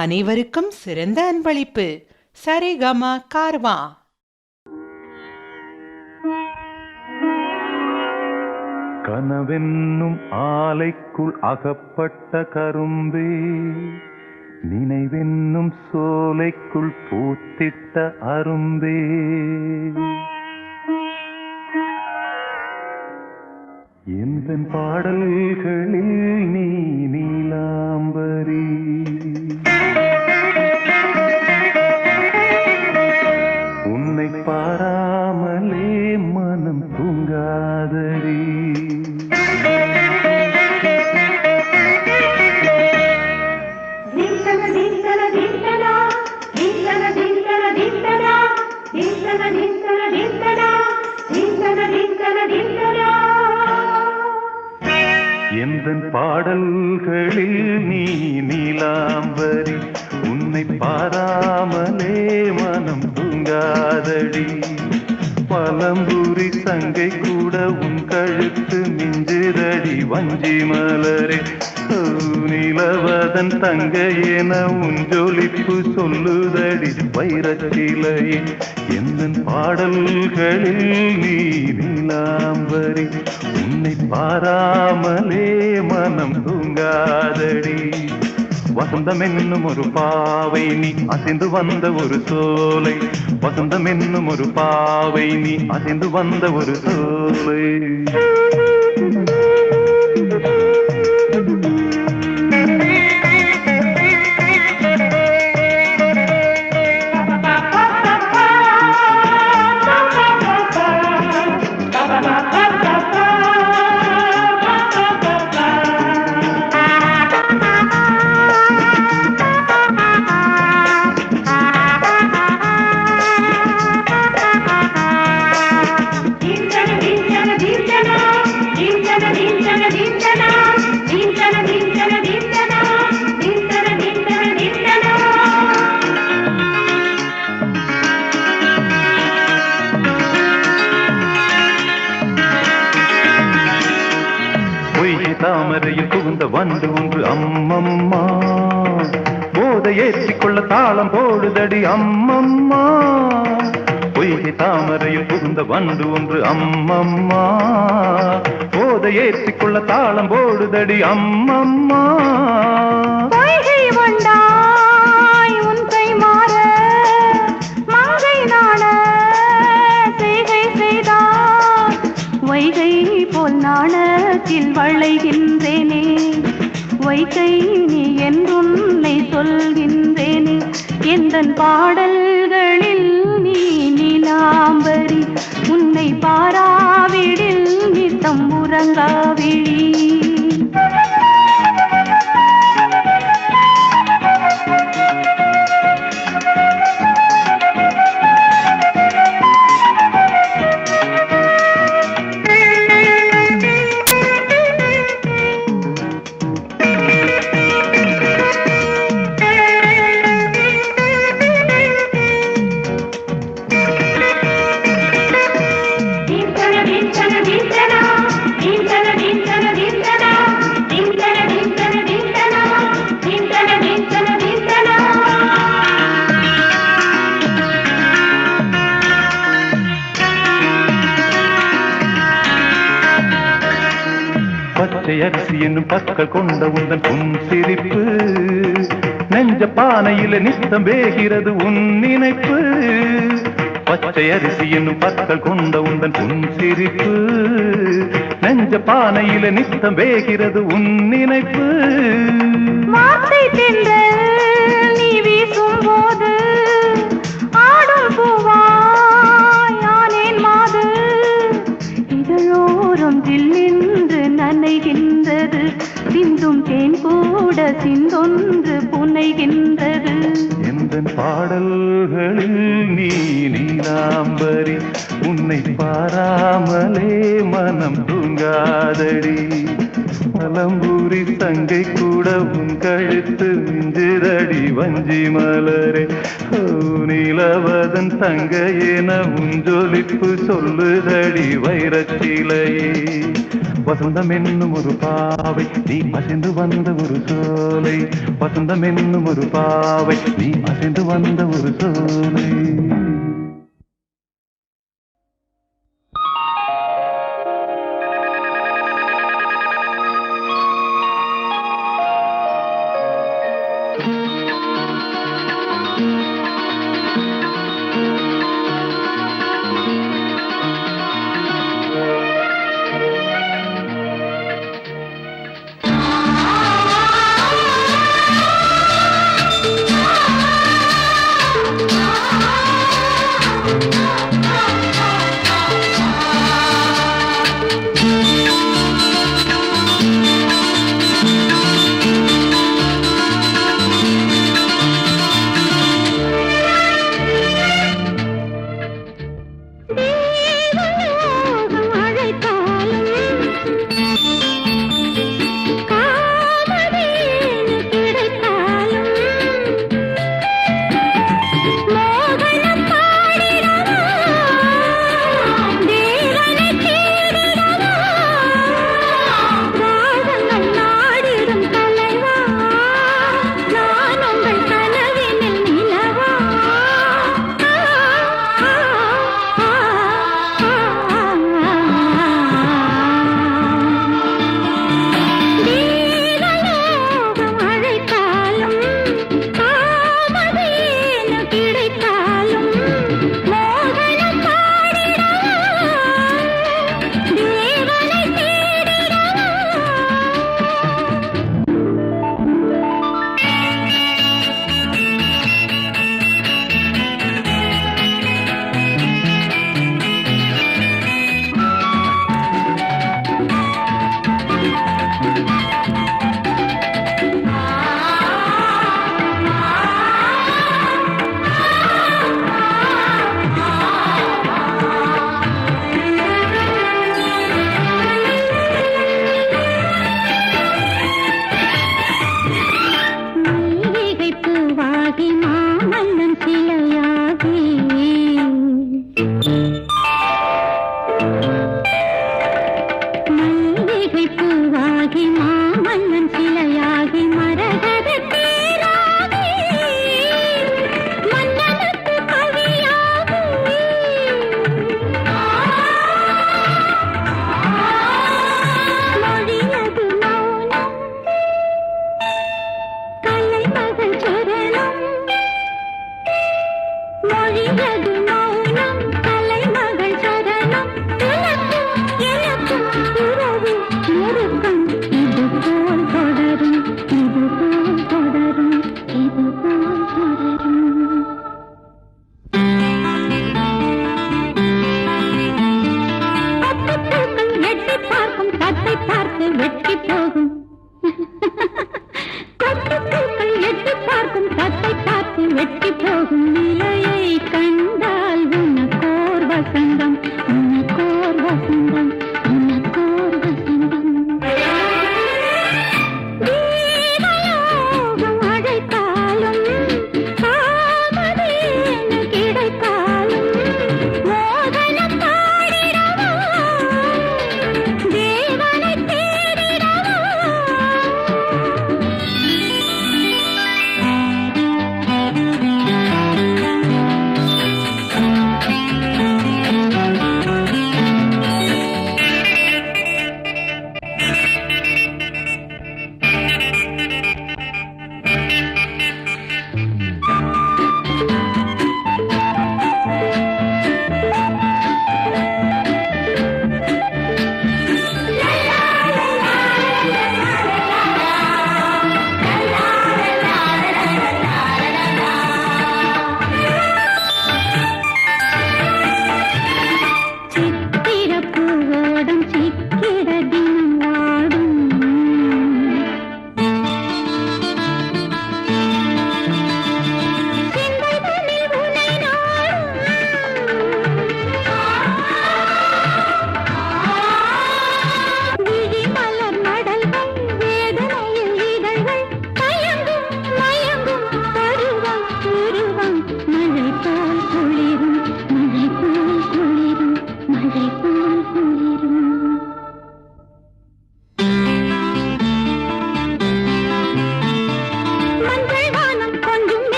அனைவருக்கும் சிறந்த அன்பளிப்பு. சரிகம கார்வா. கனவென்னும் ஆலைக்குள் அகப்பட்ட கரும்பே, நினைவென்னும் சோலைக்குள் பூத்திட்ட அரும்பே, எந்தன் பாடல்களில் நீ நீலாம்பரி, உன்னை பாராமலே மனம் தூங்காதடி. எந்தன் பாடல்களில் நீ நீலாம்பரி, உன்னை பாராமலே மனம் தூங்காதடி. பலம்புரி சங்கை கூட உன் கழுத்து மிஞ்சுதடி வஞ்சி மலரே. நிலவதன் தங்கை என உன் ஜொலிப்பு சொல்லுதடி வைரச்சிலையே. எந்தன் பாடல்களில் நீ நீலாம்பரி, உன்னை பாராமலே மனம் தூங்காதடி. வசந்தம் என்னும் ஒரு பாவை நீ அசைந்து வந்த ஒரு சோலை, வசந்தம் என்னும் ஒரு பாவை நீ அசைந்து வந்த ஒரு சோலை. தாமரையில் புகுந்த வண்டு ஒன்று அம்மம்மா, போதை ஏற்றிக்கொள்ள தாளம் போடுதடி அம்மம்மா. பொய்கை தாமரையில் புகுந்த வண்டு ஒன்று அம்மம்மா, போதை ஏற்றிக்கொள்ள தாளம் போடுதடி அம்மம்மா. பொய்கை வண்டாய் உன் கை மாற மங்கை நாண செய்கை செய்தார், வைகை போல் நாணத்தில் வளைகின்றேனே. வைகை நீ என்றுன்னை சொல்கின்றேனே. எந்தன் பாடல்களில் நீ நீலாம்பரி, உன்னை பாராவிடில் நித்தம் உறங்காவிழி. பச்சை அரிசி என்னும் பற்கள் கொண்ட உந்தன் உன் சிரிப்பு, நெஞ்ச பானையில நித்தம் வேகிறது உன் நினைப்பு. பச்சை அரிசி என்னும் பற்கள் கொண்ட உந்தன் உன் சிரிப்பு, நெஞ்ச பானையில நித்தம் வேகிறது உன் நினைப்பு. வார்த்தை தென்றல் நீ வீசும் போது ஆடும் பூவாய் ஆனேன் மாது, இதழோரம் ஜில்லென்று நனைகின்றது, சிந்தும் தேன் கூட சிந்தொன்று புனைகின்றது. எந்தன் பாடல்களில் நீ நீலாம்பரி, உன்னை பாராமலே மனம் தூங்காதடி. மலம்பூரி தங்கை கூட உன் கழுத்து மிஞ்சிரடி வஞ்சி மலரே. நீலவதன் தங்க என உன் ஜொலிப்பு சொல்லுதடி வைரச்சிலையே. வசந்தம் என்னும் ஒரு பாவை நீ அசைந்து வந்த ஒரு சோலை. வசந்தம் என்னும் ஒரு பாவை நீ அசைந்து வந்த ஒரு சோலை.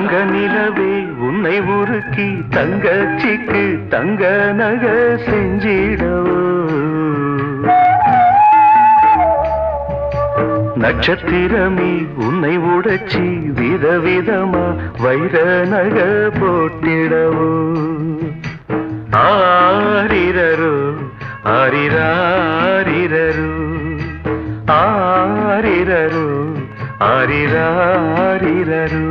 தங்க நிலவே உன்னை உருக்கி தங்கச்சிக்கு தங்க நக செஞ்சிடவோ நட்சத்திரமே உன்னை உடைச்சி விதவிதமா வைர நக போட்டிடவோ ஆரிரரு ஆரிராரிரரு ஆரிரரு ஆரிராரிரரு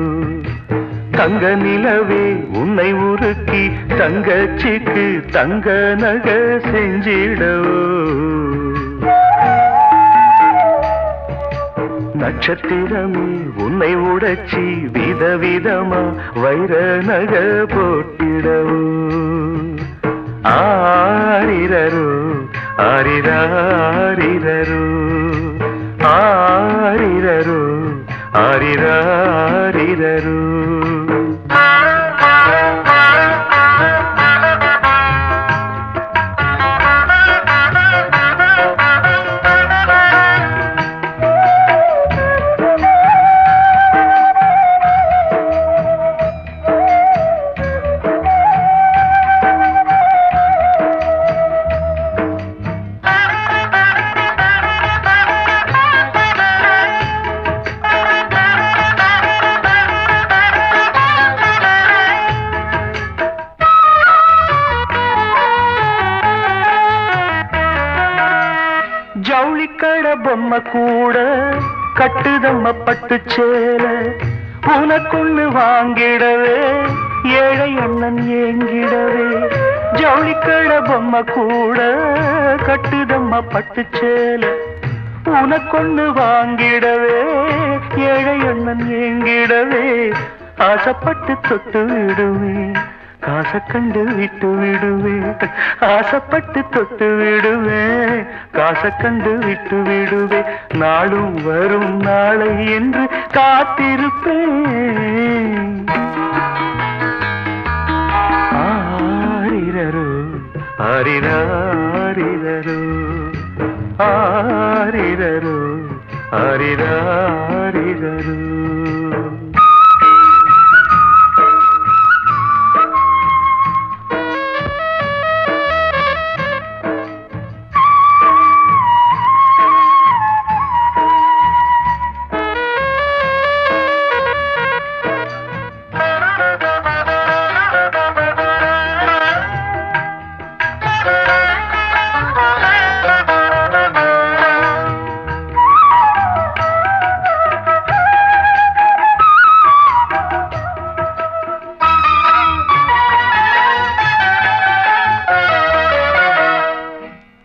தங்க நிலவே உன்னை உருக்கி தங்கச்சிக்கு தங்க நக செஞ்சிடவோ நட்சத்திரமே உன்னை உடைச்சி விதவிதமா வைர நக போட்டிடவோ ஆரிரரு ஆரிராரிரரு ஆரிரரு ஆரிராரிரரு ஜவுளிக்கட பொம்மை கூட கட்டுதம்ம பட்டு சேல உனக்குன்னு வாங்கிடவே ஏழை அண்ணன் ஏங்கிடவே ஜவுளிக்கட பொம்மை கூட கட்டுதம்ம பட்டு சேல உனக்கொன்னு வாங்கிடவே ஏழை அண்ணன் ஏங்கிடவே ஆசைப்பட்டு தொட்டு விடுவேன் காசை கண்டு விட்டு விடுவேன் ஆசைப்பட்டு தொட்டு விடுவேன் காசை கண்டு விட்டு விடுவேன் நாளும் வரும் நாளை என்று காத்திருப்பேன் ஆரிரரு ஆரிராரிரரு ஆரிரரு ஆரிராரிரரு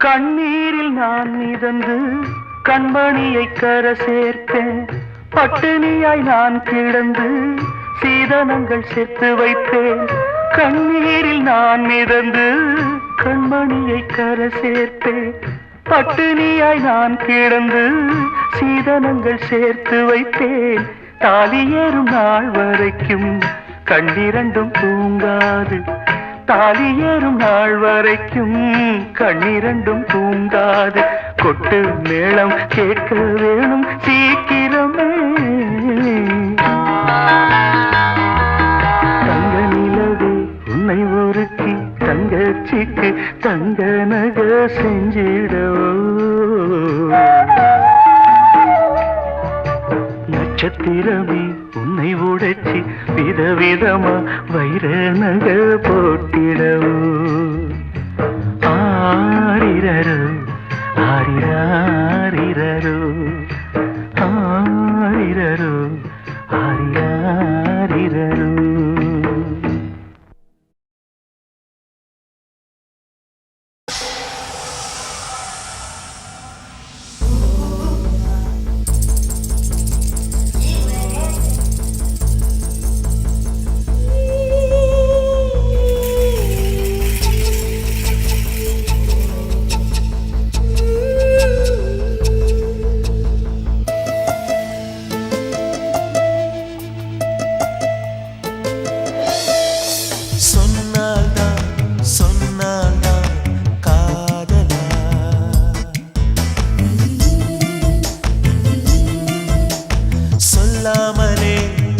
கண்ணீரில் நான் மிதந்து கண்மணியை கர சேர்த்தேன் பட்டினியாய் நான் கிடந்து சீதனங்கள் சேர்த்து வைத்தேன் கண்ணீரில் நான் மிதந்து கண்மணியை கர சேர்த்தேன் பட்டினியாய் நான் கிடந்து சீதனங்கள் சேர்த்து வைத்தேன் தாலி ஏறும் நாள் வரைக்கும் கண்ணிரண்டும் தூங்காது தாலி ஏறும் நாள் வரைக்கும் கண்ணிரண்டும் தூங்காது கொட்டு மேளம் கேட்க வேணும் சீக்கிரமே தங்க நிலவே உன்னை ஒருக்கி தங்கச்சிக்கு தங்க நக செஞ்சிடவோ நட்சத்திரமே உன்னை உடைச்சி விதவிதமா வைர நக போட்டிடவோ ஆரிரரு ஆரிராரிரரு ஆரிரரு ஆரிராரிரரு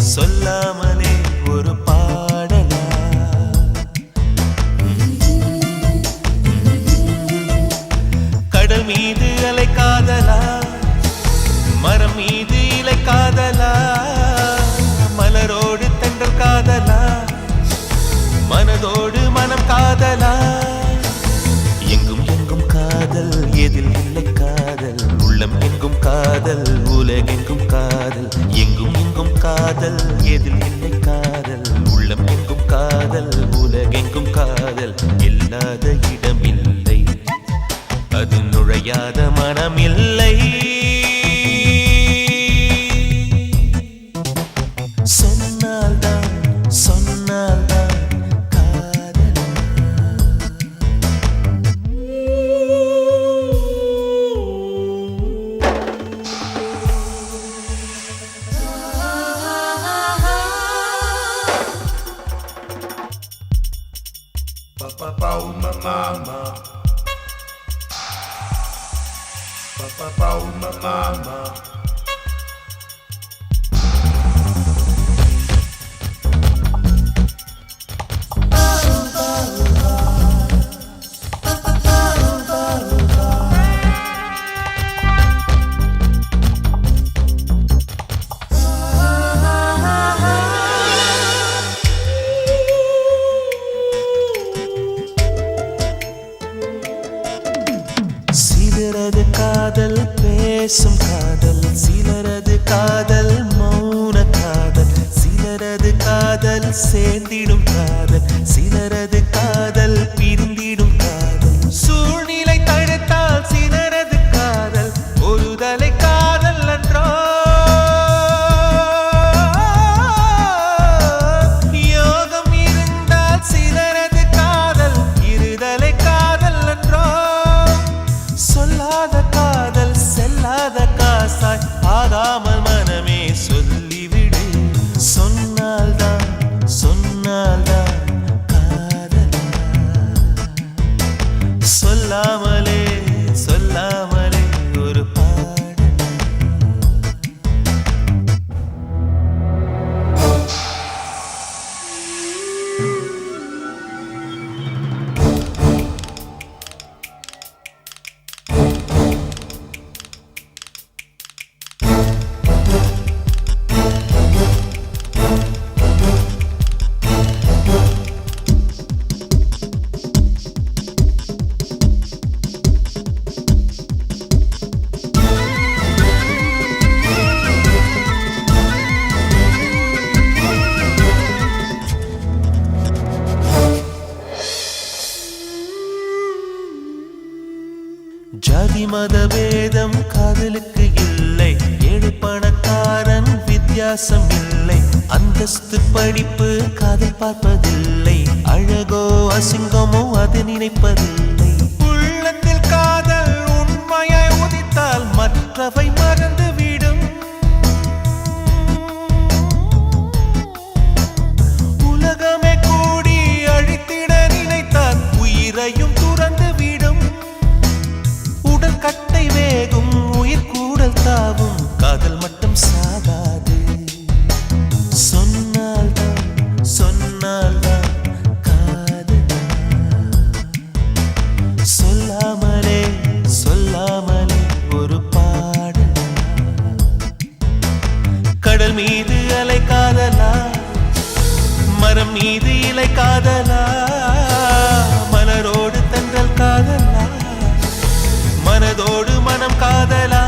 சொல்லாமலே ஒரு பாடலா? கடல் மீது அலை காதலா, மரம் மீது இலை காதலா, மலரோடு தென்றல் காதலா, மனதோடு மனம் காதலா? எங்கும் எங்கும் காதல், எதில் இல்லை காதல், உள்ளம் எங்கும் காதல், உலகெங்கும் காதல். எங்கும் எங்கும் காதல், எதில் இல்லை காதல், உள்ளம் எங்கும் காதல், உலகெங்கும் காதல். இல்லாத இடமில்லை, அது நுழையாத மனமில்லை. சொன்னால்தான் சொன்னால்தான் காதலா? சிலரது காதல் பேசும் காதல், சிலரது காதல் மௌன காதல், சிலரது காதல் சேர்ந்திடும் காதல், சிலரது காதல் பிரிந்திடும் காதல். சூழ்நிலை தடுத்தால் சிலரது காதல் ஒரு தலை காதல் என்றோ. யோகம் இருந்தால் சிலரது காதல் இருதலை காதல் என்றோ. சொல்லாத காதல் செல்லாத காசாய் ஆகாமல் மனமே சொல்லிவிடு. சொன்னால்தான் சொன்னால்தான் காதலா? சொல்லாமலே சொல்லாமலே ஒரு பாடலா? ஜாதி மத பேதம் காதலுக்கு இல்லை, ஏழை பணக்காரன் வித்தியாசம் இல்லை, அந்தஸ்து படிப்பு காதல் பார்ப்பதில்லை, அழகோ அசிங்கமோ அது நினைப்பதில்லை. உள்ளத்தில் காதல் உண்மையாய் உதித்தால் மற்றவை மறந்துவிடும். உலகமே கூடி அழித்திட நினைத்தால் உயிரையும் துறந்துவிடும். உடல் கட்டை வேகும், உயிர் கூடல் தாவும், காதல் மட்டும் சாகாது. சொன்னால்தான் சொன்னால்தான் காதலா? சொல்லாமலே சொல்லாமலே ஒரு பாடலா? கடல் மீது அலை காதலா, மரம் மீது இலை காதலா, மலரோடு தென்றல் காதலா, மனதோடு மனம் காதலா?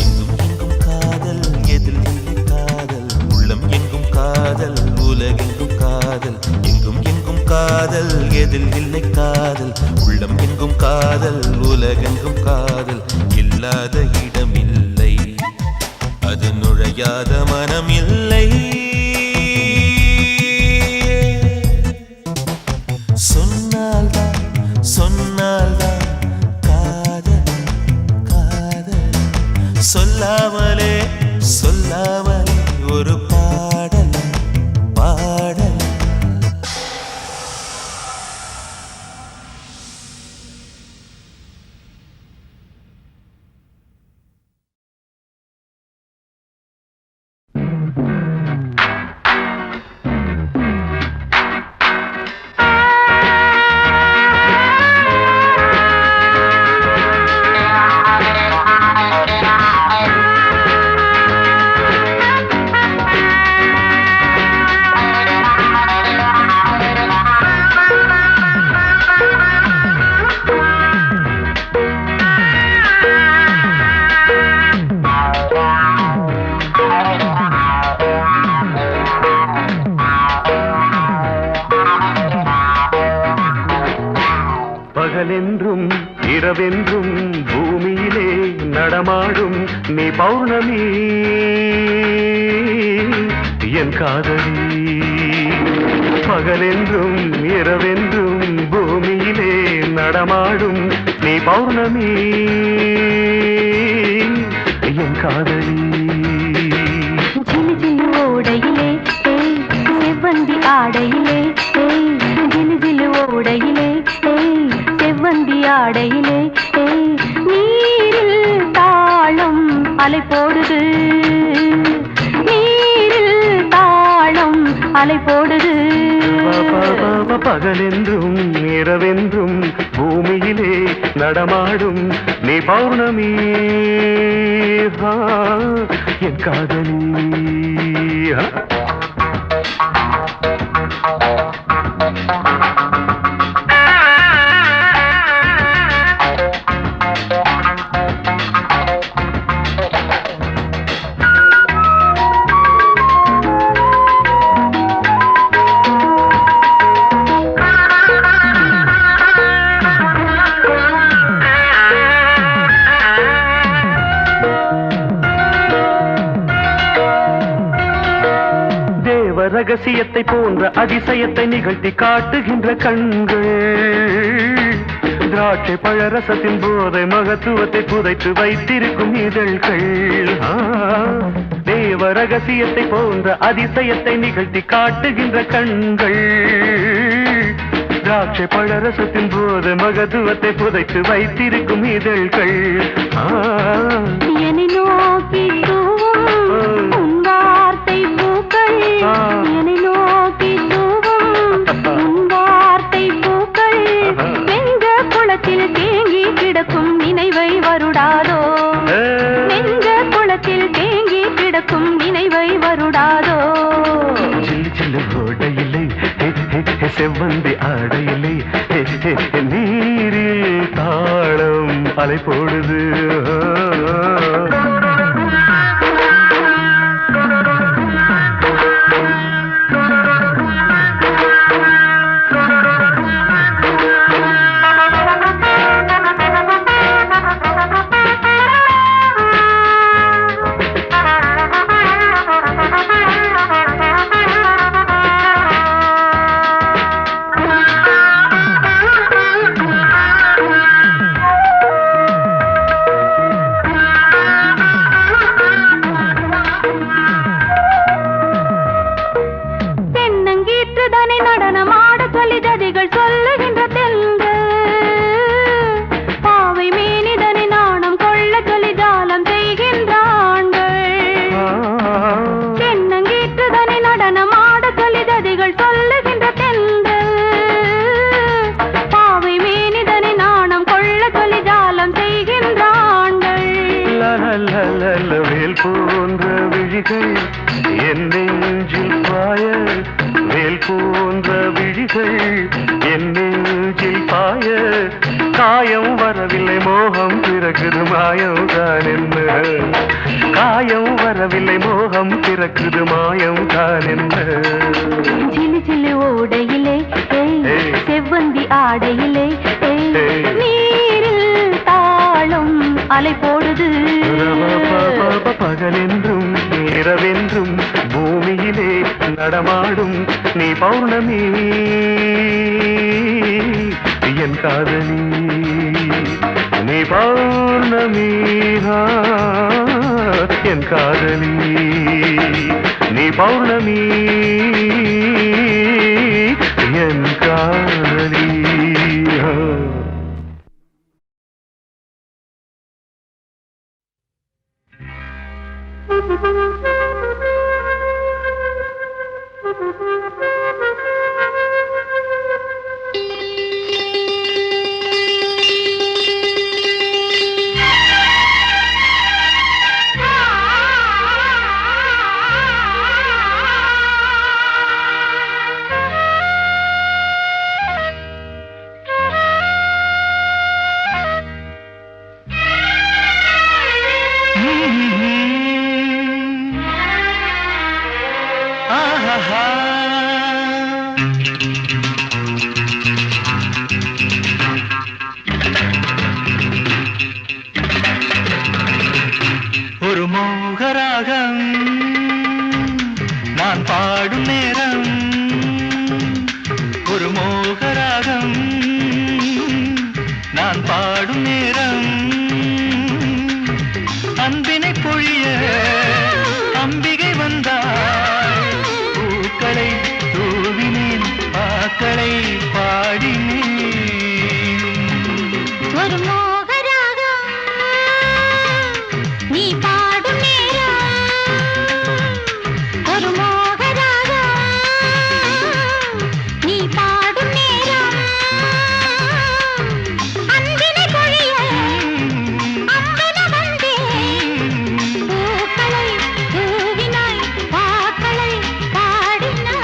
எங்கும் எங்கும் காதல், எதில் இல்லை காதல், உள்ளம் எங்கும் காதல், உலகெங்கும் காதல். எங்கும் எங்கும் காதல், எதில் இல்லை காதல், உள்ளம் எங்கும் காதல், உலகெங்கும் காதல். இல்லாத இடமில்லை, அது நுழையாத மனமில்லை. சொன்னால்தான் சொன்னால்தான் காதலா? காதலா? சொல்லாமலே சொல்லாமலே ஒரு பாடலா? பாடலா? இரவென்றும் பூமியிலே நடமாடும் நீ பௌர்ணமி என் காதலி பகலென்றும் இரவென்றும் பூமியிலே நடமாடும் நீ பௌர்ணமி என் காதலி ஜிலு ஜிலு ஓடையிலே செவ்வந்தி ஆடையிலே ஜிலு ஜிலு ஓடையிலே செவ்வந்தி ஆடையிலே நீரில் தாளம் அலை போடுது நீரில் தாளம் அலை போடுது பகலென்றும் இரவென்றும் பூமியிலே நடமாடும் நீ பௌர்ணமி என் காதலி ரகசியத்தை போன்ற அதிசயத்தை நிகழ்த்தி காட்டுகின்ற கண்கள் திராட்சை பழரசத்தின் போதை மகத்துவத்தை புதைத்து வைத்திருக்கும் இதழ்கள் தேவ ரகசியத்தை போன்ற அதிசயத்தை நிகழ்த்தி காட்டுகின்ற கண்கள் திராட்சை பழரசத்தின் போதை மகத்துவத்தை புதைத்து வைத்திருக்கும் இதழ்கள் என்னை நோக்கி வார்த்தை பூக்கள் என்னை நோக்கி வார்த்தை பூக்கள் நெஞ்ச குளத்தில் தேங்கி கிடக்கும் நினைவை வருடாதோ நெஞ்ச குளத்தில் தேங்கி கிடக்கும் நினைவை வருடாதோ சில்லு சில்லு ஓடையில்லை செவ்வந்தி ஆடையில்லை நீரில் தாளம் அலை போடுது வேல் போன்ற விழிகள் என் நெஞ்சில் பாய வேல் போன்ற விழிகள் என் நெஞ்சில் பாய காயம் வரவில்லை மோகம் பிறகுது மாயம் தான் என்ன காயம் வரவில்லை மோகம் பிறகுது மாயம் தான் என்ன ஜிலு ஜிலு ஓடையிலே செவ்வந்தி ஆடையிலே நீரில் தாளம் அலை போடுது பகலென்றும் இரவென்றும் பூமியிலே நடமாடும் நீ பௌர்ணமி என் காதலி நீ பௌர்ணமி என் காதலி நீ பௌர்ணமி என் காதலி நான் பாடும் நேரம் ஒரு மோகராகம் நான் பாடும் நேரம் அன்பினை பொழிய அம்பிகை வந்தாள் பூக்களை தூவினேன் பாக்களை பாடினேன் ஒரு மோகராகம் நீ பாடும் நேரம் ஒரு மோகராகம் நீ பாடும் நேரம் அன்பினை பொழிய அம்பென வந்தேன் பூக்களை தூவினாய் பாக்களை பாடினாய்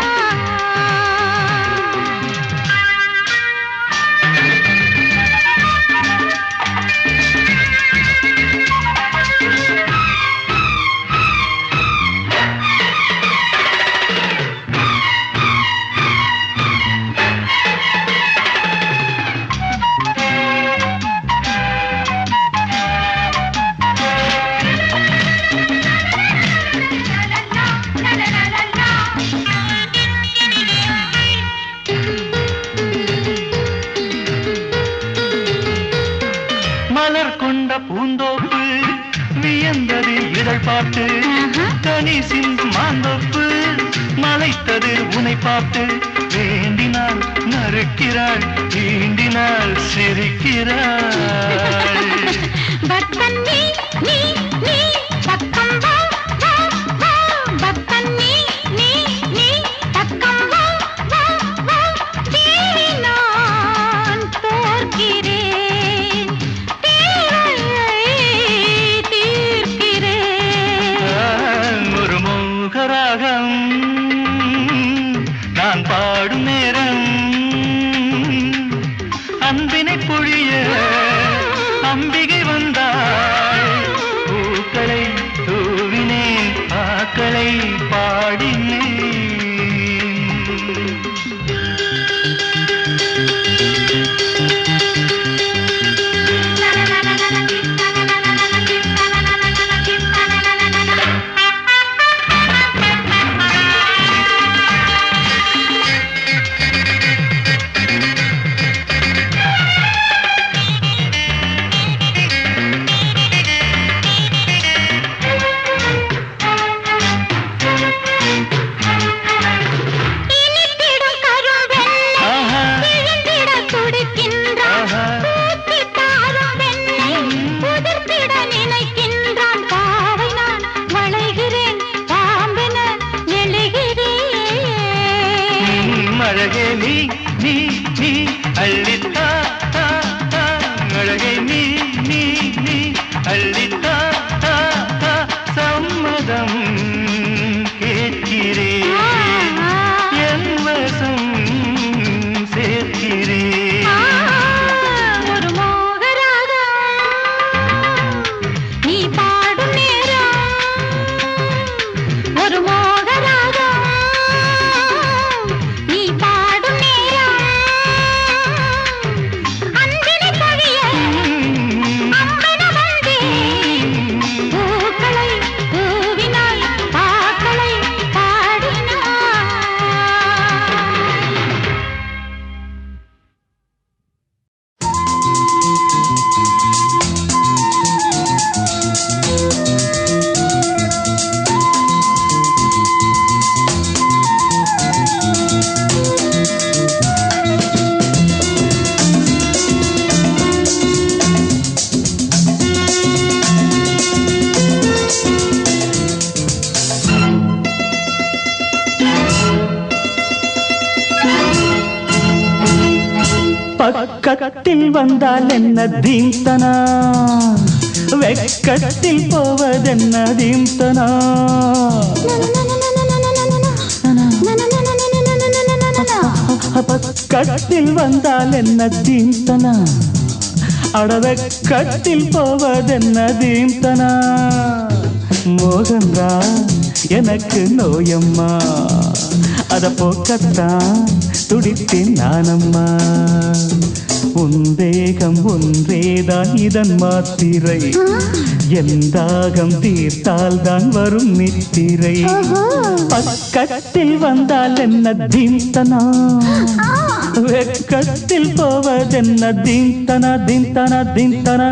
மலர் கொண்ட பூந்தோப்பு வியந்தது இதழ் பாட்டு கனி சிந்தும் மாந்தோப்பு மலைத்தது உனை பார்த்து வேண்டினாள் நறுக்கிறாள் தீண்டினாள் சிரிக்கிறாள் பக்தன் நீ நீ நீ பக்கம் வா வா வா பக்தன் நீ நீ நீ பக்கம் வா வா வா தேவி நான் தோற்கிறேன் தேவையை தீர்க்கிறேன் ஒரு மோகராகம் நான் பாடும் நேரம் அன்பினை பொழிய அம்பிகை வந்தாள் பூக்களை தூவினேன் பாக்களை பாடினேன் இனித்திடும் கரும்பெண்ணை விழுந்திடத் துடிக்கின்றான் பூத்தித் தாரும் வெண்ணை உதிர்த்திட நினைக்கின்றான் பாவை நான் வளைகிறேன் பாம்பென எழுகிறேன் அழகே நீ நீ நீ அள்ளித்தா தா, தா. அழகே நீ நீ நீ அள்ளித்தா தா, தா. சம்மதம் கேட்கிறேன் என் வசம் சேர்க்கிறேன் ஒரு மோகராகம் நீ பாடும் நேரம் ஒரு மோகராகம் நீ பாடும் நேரம் அன்பினை பொழிய அம்பென வந்தேன் பூக்களை தூவினாய் பாக்களை பாடினாய் பக்கத்தில் வந்தால் என்ன தீம்தனா வெக்கத்தில் போவதென்ன தீம்தனா பக்கத்தில் வந்தால் என்ன தீம்தனா அடவெக்கத்தில் போவதென்ன தீம்தனா மோகந்தா எனக்கு நோயம்மா அத போக்கத்தான் துடித்தேன் நானம்மா. உன் தேகம் ஒன்றேதான் இதன் மாத்திரை, எந்தாகம் தீர்த்தால் தான் வரும் நித்திரை. பக்கத்தில் வந்தால் என்ன தீந்தனா, வெக்கத்தில் போவதென்ன தீந்தனா தீந்தனா தீந்தனா.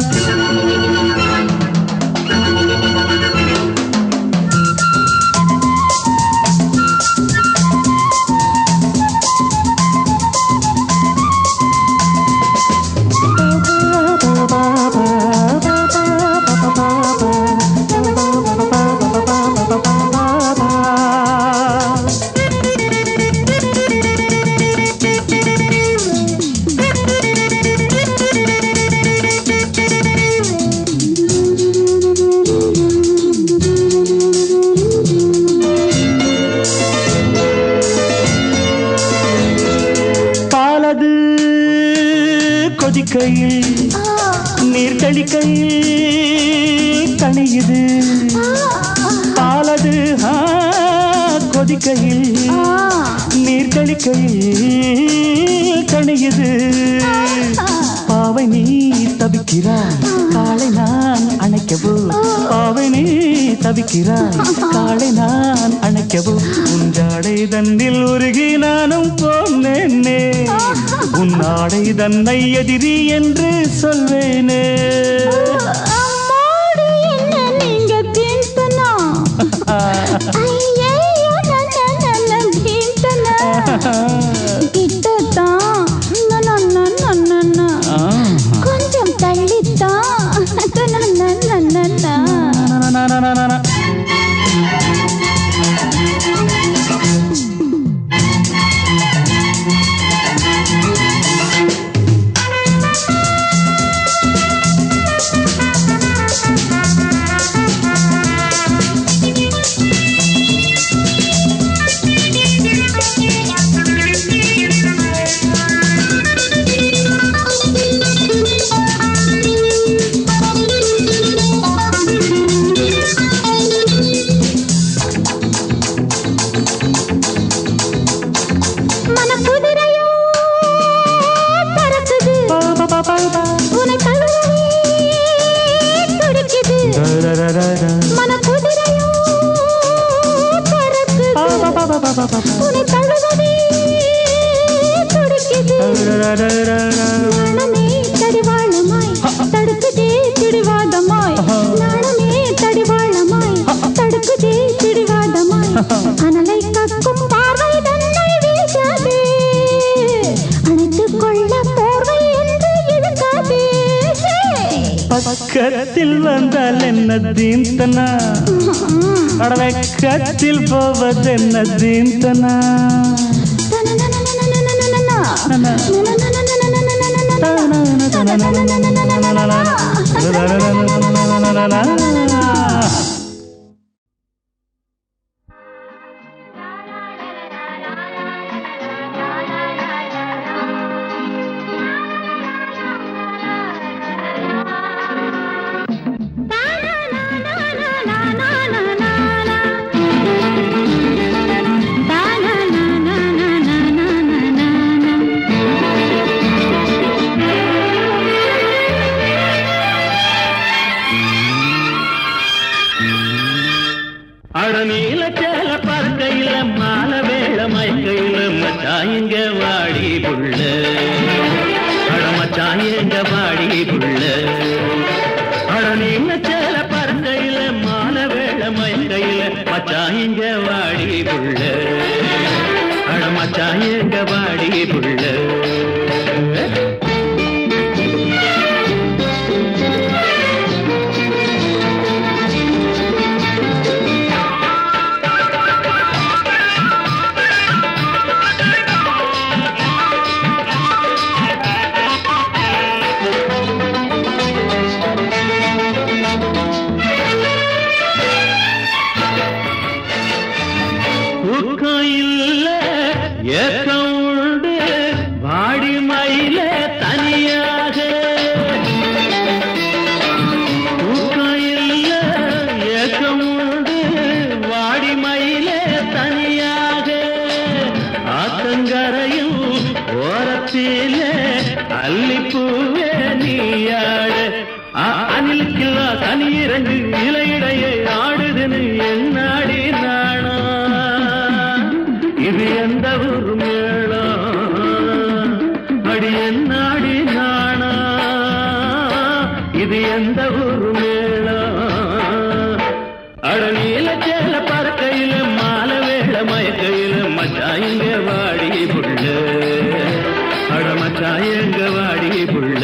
கொதிக்கையில் நீர் தெளிக்கையில் கணியுது பாலது. கொதிக்கையில் நீர் தெளிக்கையில் கணியுது. பாவை நீ தவிக்கிறாய், காலை நான் அணைக்கவோ. பாவை நீ தவிக்கிறாய், காலை நான் அணைக்கவோ. உஞ்சாடை தன்னில் உருகி நானும் போனேனே, உன் ஆடை தன்னை எதிரி என்று சொல்வேனே. கொஞ்சம் தள்ளித்தான். தடிவாளமாய் தடுக்குதே பிடிவாதமாய், நாணமே தடிவாளமாய் தடுக்குதே பிடிவாதமாய். அனலை கக்கும் பார்வை தன்னை வீசாதே, அணைத்துக் கொள்ள போர்வை என்று இழுக்காதே. பக்கத்தில் வந்தால் என்ன தீந்தனா, அடவக்கத்தில் போவதென்ன தீந்தனா. அடநீல சேல பறக்கையில மால வேள மயக்கையில மச்சாயங்க வாடி புள்ள, அடமச்சாயங்க வாடி புள்ள. அடநீல சேல பறக்கையில மால வேள மயக்கையில மச்சாயங்க வாடி புள்ள, அடமச்சாயங்க வாடி புள்ள. ஏக்கம் உண்டு வாடி மயில தனியாக, தூக்கையில் ஏக்கம் உண்டு வாடி மயில தனியாக. ஆத்தங்கரையும் ஓரத்திலே அல்லிப்பூவே நீயாடு அணிலுக்கில்லா தனி இறங்கு இலையிடையே ஆடுதுன்னு என்னாடி நாணா இது எந்த ஊர் மேளம் அடி என்னாடி நாணா இது எந்த ஊர் மேளம் அடநீல சேல பறக்கையில மாலை வேள மயக்கையில மச்சாயிங்க வாடி புள்ள அட மச்சாயங்க வாடி புள்ள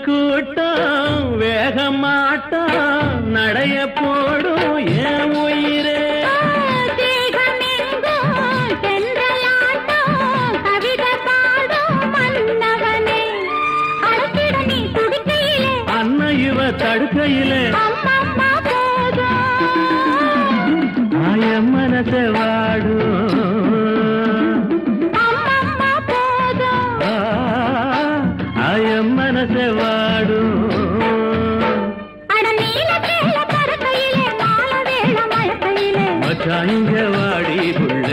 கூட்டம் வேகமாட்டம் நடைய போடும் என் உயிரே அன்ன இவ தடுக்கையிலே ஆய மனச வாடும் மனசே வாடும் மச்சாயங்க வாடி புள்ள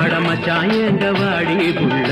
அட மச்சாயங்க வாடி புள்ள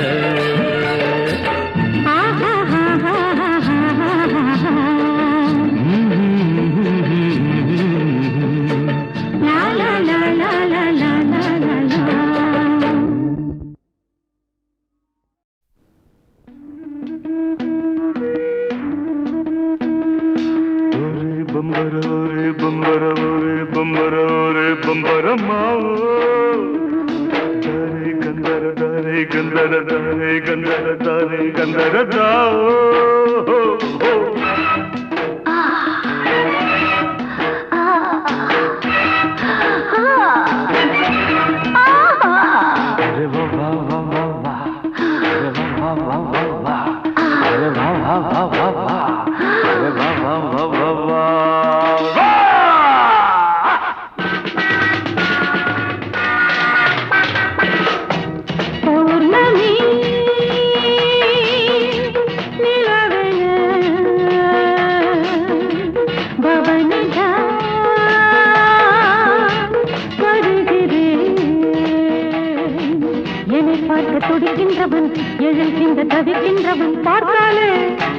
துடிக்கின்றவன் எழுகின்ற தவிக்கின்றவன் பார்த்தாலே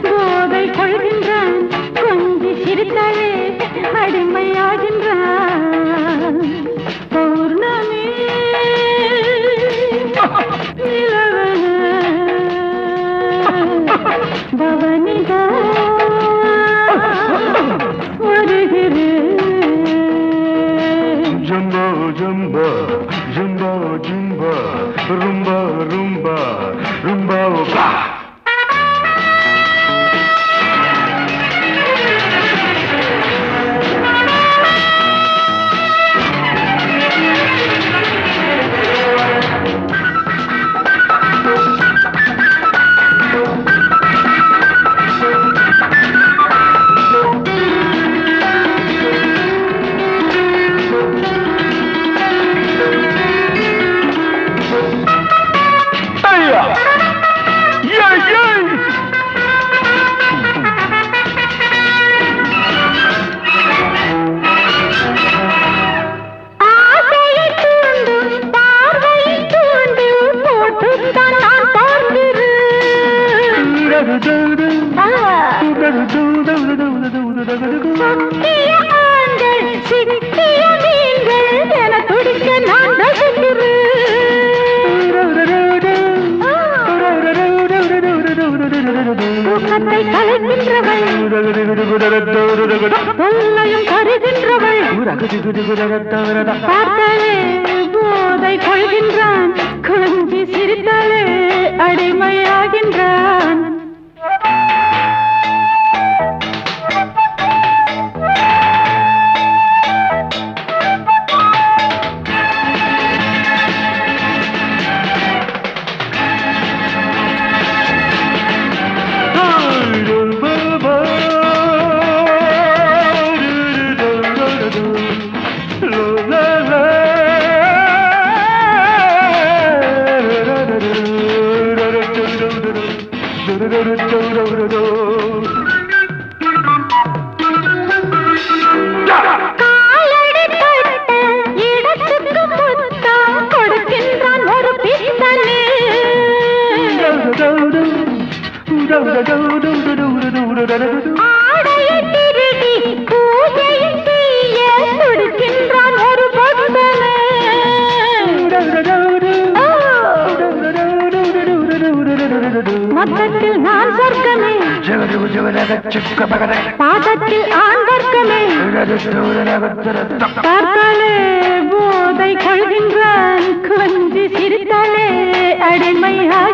போதை கொள்கின்றான் கொஞ்சி சிரித்தாலே அடிமையாகின்றான் பௌர்ணமி பவனிதா வருகிறேன் jumbo jumbo jumbo jumbo rumba rumba rumba ba சொல்லையும் தருகின்றவள் பார்த்தாலே போதை கொள்கின்றான் கொஞ்சி சிரித்தாலே அடிமையாகின்றான் மொத்தத்தில் நான் சொர்க்கமே பாதத்தில் ஆண் வர்க்கமே பார்த்தாலே போதை கொள்கின்றான் கொஞ்சி சிரித்தாலே அடிமையாக